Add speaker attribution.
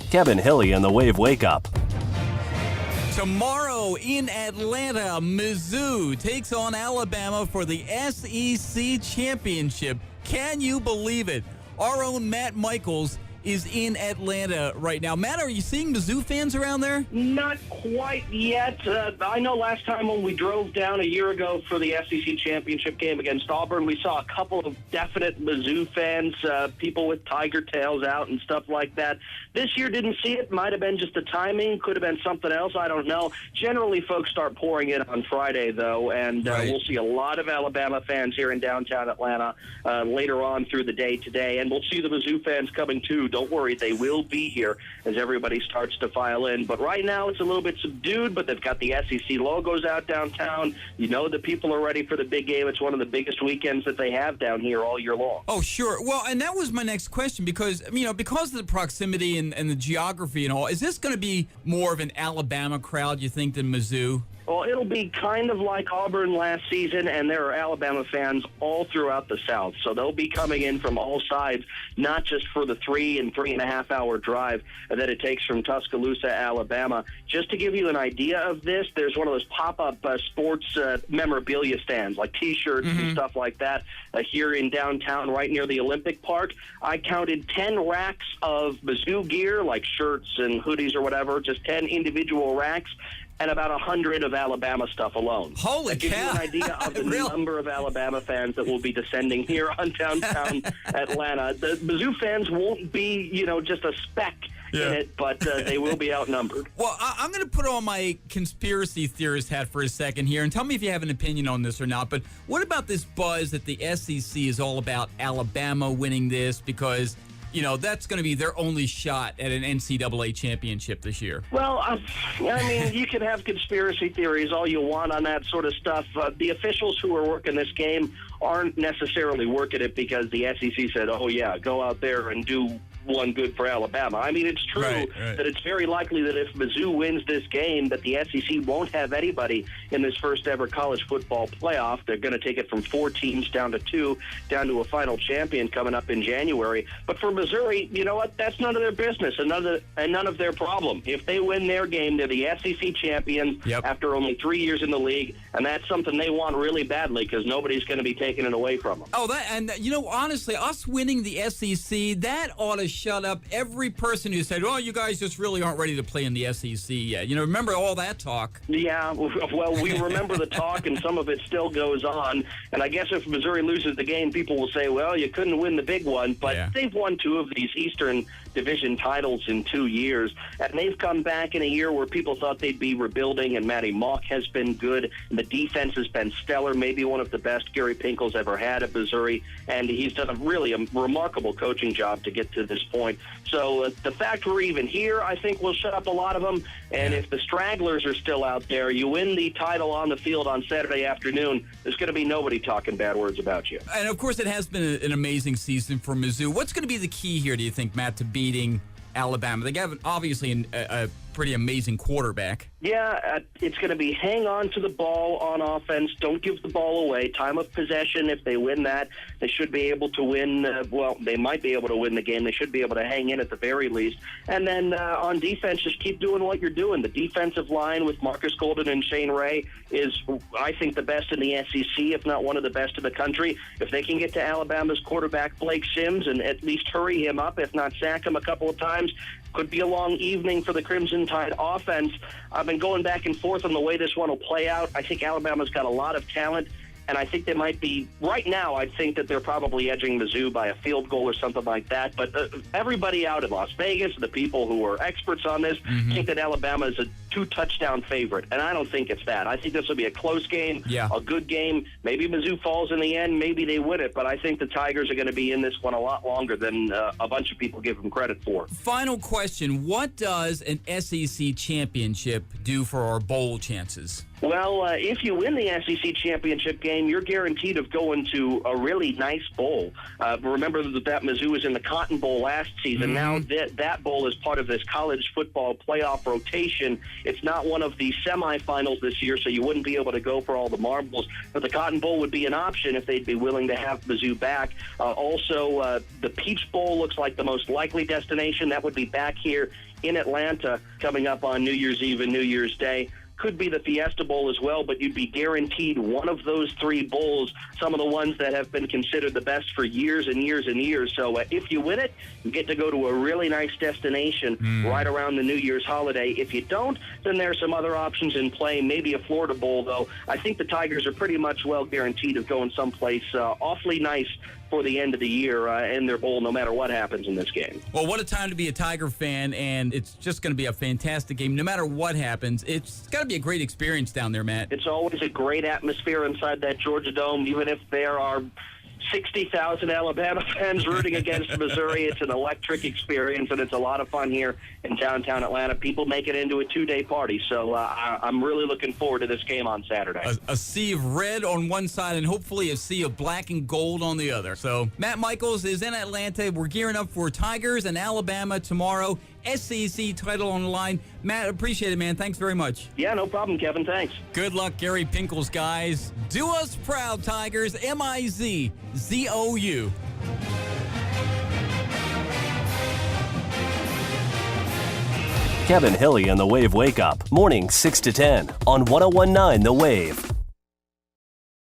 Speaker 1: Kevin Hilly and the Wave Wake Up.
Speaker 2: Tomorrow in Atlanta, Mizzou takes on Alabama for the SEC Championship. Can you believe it? Our own Matt Michaels is in Atlanta right now. Matt, are you seeing Mizzou fans around there?
Speaker 3: Not quite yet. I know last time when we drove down a year ago for the SEC Championship game against Auburn, we saw a couple of definite Mizzou fans, people with tiger tails out and stuff like that. This year didn't see it. Might have been just the timing. Could have been something else. I don't know. Generally, folks start pouring in on Friday, though, and we'll see a lot of Alabama fans here in downtown Atlanta later on through the day today. And we'll see the Mizzou fans coming, too. Don't worry, they will be here as everybody starts to file in. But right now it's a little bit subdued, but they've got the SEC logos out downtown. You know the people are ready for the big game. It's one of the biggest weekends that they have down here all year long.
Speaker 2: Oh, sure. Well, and that was my next question because, because of the proximity and the geography and all, is this going to be more of an Alabama crowd, you think, than Mizzou?
Speaker 3: Well, it'll be kind of like Auburn last season, and there are Alabama fans all throughout the South. So they'll be coming in from all sides, not just for the 3 and 3.5 hour drive that it takes from Tuscaloosa, Alabama. Just to give you an idea of this, there's one of those pop-up sports memorabilia stands, like T-shirts and stuff like that, here in downtown right near the Olympic Park. I counted 10 racks of Mizzou gear, like shirts and hoodies or whatever, just 10 individual racks, and about 100 of Alabama stuff alone.
Speaker 2: Holy
Speaker 3: that gives
Speaker 2: cow.
Speaker 3: you an idea of the number of Alabama fans that will be descending here on downtown Atlanta. The Mizzou fans won't be, just a speck in it, but they will be outnumbered.
Speaker 2: Well, I'm going to put on my conspiracy theorist hat for a second here, and tell me if you have an opinion on this or not, but what about this buzz that the SEC is all about Alabama winning this because that's going to be their only shot at an NCAA championship this year? Well,
Speaker 3: you can have conspiracy theories all you want on that sort of stuff. The officials who are working this game aren't necessarily working it because the SEC said, oh, yeah, go out there and do one good for Alabama. It's true that it's very likely that if Mizzou wins this game, that the SEC won't have anybody in this first ever college football playoff. They're going to take it from 4 teams down to 2, down to a final champion coming up in January. But for Missouri, you know what? That's none of their business and none of their problem. If they win their game, they're the SEC champions after only 3 years in the league, and that's something they want really badly because nobody's going to be taking it away from them.
Speaker 2: Oh, honestly, us winning the SEC, that ought to shut up every person who said, you guys just really aren't ready to play in the SEC yet. Remember all that talk?
Speaker 3: Yeah, well, we remember the talk, and some of it still goes on. And I guess if Missouri loses the game, people will say, well, you couldn't win the big one. But they've won 2 of these Eastern Division titles in 2 years. And they've come back in a year where people thought they'd be rebuilding, and Matty Mock has been good. And the defense has been stellar, maybe one of the best Gary Pinkel's ever had at Missouri. And he's done a remarkable coaching job to get to this point. So the fact we're even here, I think, will shut up a lot of them. And if the stragglers are still out there, you win the title on the field on Saturday afternoon, there's going to be nobody talking bad words about you.
Speaker 2: And, of course, it has been an amazing season for Mizzou. What's going to be the key here, do you think, Matt, to beating Alabama? They have obviously a pretty amazing quarterback.
Speaker 3: Yeah, it's going to be hang on to the ball on offense. Don't give the ball away. Time of possession, if they win that, they should be able to win. They might be able to win the game. They should be able to hang in at the very least. And then on defense, just keep doing what you're doing. The defensive line with Marcus Golden and Shane Ray is, I think, the best in the SEC, if not one of the best in the country. If they can get to Alabama's quarterback, Blake Sims, and at least hurry him up, if not sack him a couple of times, could be a long evening for the Crimson Tide offense. I've been going back and forth on the way this one will play out. I think Alabama's got a lot of talent, and I think they might be, right now, I think that they're probably edging Mizzou by a field goal or something like that. But everybody out in Las Vegas, the people who are experts on this, think that Alabama is a 2-touchdown favorite, and I don't think it's that. I think this will be a close game, a good game. Maybe Mizzou falls in the end. Maybe they win it, but I think the Tigers are going to be in this one a lot longer than a bunch of people give them credit for.
Speaker 2: Final question. What does an SEC championship do for our bowl chances?
Speaker 3: Well, if you win the SEC championship game, you're guaranteed of going to a really nice bowl. Remember that Mizzou was in the Cotton Bowl last season. Now that bowl is part of this college football playoff rotation. It's not one of the semifinals this year, so you wouldn't be able to go for all the marbles. But the Cotton Bowl would be an option if they'd be willing to have Mizzou back. Also, the Peach Bowl looks like the most likely destination. That would be back here in Atlanta coming up on New Year's Eve and New Year's Day. Could be the Fiesta Bowl as well, but you'd be guaranteed one of those three bowls, some of the ones that have been considered the best for years and years and years. So if you win it, you get to go to a really nice destination right around the New Year's holiday. If you don't, then there's some other options in play, maybe a Florida Bowl, though. I think the Tigers are pretty much well guaranteed of going someplace awfully nice for the end of the year in their bowl, no matter what happens in this game.
Speaker 2: Well, what a time to be a Tiger fan, and it's just going to be a fantastic game. No matter what happens, it's got to be a great experience down there, Matt.
Speaker 3: It's always a great atmosphere inside that Georgia Dome, even if there are 60,000 Alabama fans rooting against Missouri. It's an electric experience, and it's a lot of fun here in downtown Atlanta. People make it into a two-day party, so I'm really looking forward to this game on Saturday.
Speaker 2: A sea of red on one side and hopefully a sea of black and gold on the other. So Matt Michaels is in Atlanta. We're gearing up for Tigers and Alabama tomorrow. SEC title on the line. Matt, appreciate it, man. Thanks very much.
Speaker 3: Yeah, no problem, Kevin. Thanks.
Speaker 2: Good luck, Gary Pinkles, guys. Do us proud, Tigers. Mizzou.
Speaker 1: Kevin Hilly and the Wave Wake Up. Morning 6 to 10 on 1019 The Wave.